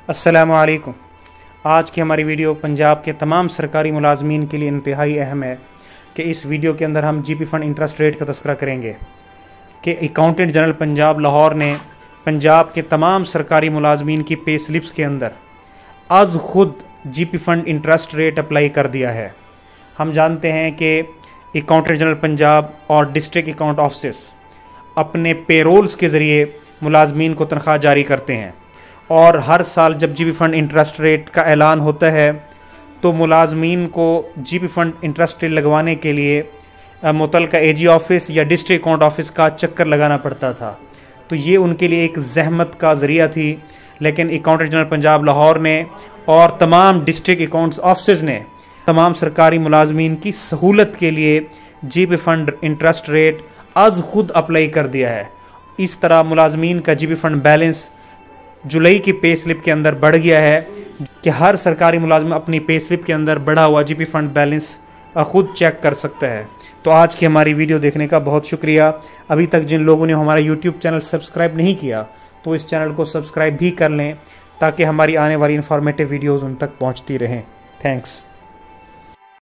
अस्सलामु अलैकुम। आज की हमारी वीडियो पंजाब के तमाम सरकारी मुलाजमीन के लिए इंतहाई अहम है कि इस वीडियो के अंदर हम जीपी फ़ंड इंटरेस्ट रेट का तस्करा करेंगे कि अकाउंटेंट जनरल पंजाब लाहौर ने पंजाब के तमाम सरकारी मुलाजमीन की पे स्लिप्स के अंदर आज ख़ुद GP fund interest rate apply कर दिया है। हम जानते हैं कि अकाउंटेंट जनरल पंजाब और डिस्ट्रिक्ट अकाउंट ऑफिस अपने पेरोल्स के ज़रिए मुलाजमीन को तनख्वाह जारी करते हैं और हर साल जब जीपी फ़ंड इंटरेस्ट रेट का ऐलान होता है तो मुलाजमीन को जीपी फ़ंड इंटरेस्ट रेट लगवाने के लिए मुतलका एजी ऑफिस या डिस्ट्रिक्ट अकाउंट ऑफिस का चक्कर लगाना पड़ता था। तो ये उनके लिए एक जहमत का ज़रिया थी, लेकिन अकाउंटेंट जनरल पंजाब लाहौर ने और तमाम डिस्ट्रिक्ट अकाउंट्स ऑफिस ने तमाम सरकारी मुलाजमीन की सहूलत के लिए जीपी फ़ंड इंटरेस्ट रेट आज ख़ुद अप्लाई कर दिया है। इस तरह मुलाजमीन का जीपी फ़ंड बैलेंस जुलाई की पे स्लिप के अंदर बढ़ गया है कि हर सरकारी मुलाजिम अपनी पे स्लिप के अंदर बढ़ा हुआ जीपी फ़ंड बैलेंस ख़ुद चेक कर सकता है। तो आज की हमारी वीडियो देखने का बहुत शुक्रिया। अभी तक जिन लोगों ने हमारा यूट्यूब चैनल सब्सक्राइब नहीं किया तो इस चैनल को सब्सक्राइब भी कर लें ताकि हमारी आने वाली इन्फॉर्मेटिव वीडियोज़ उन तक पहुँचती रहें। थैंक्स।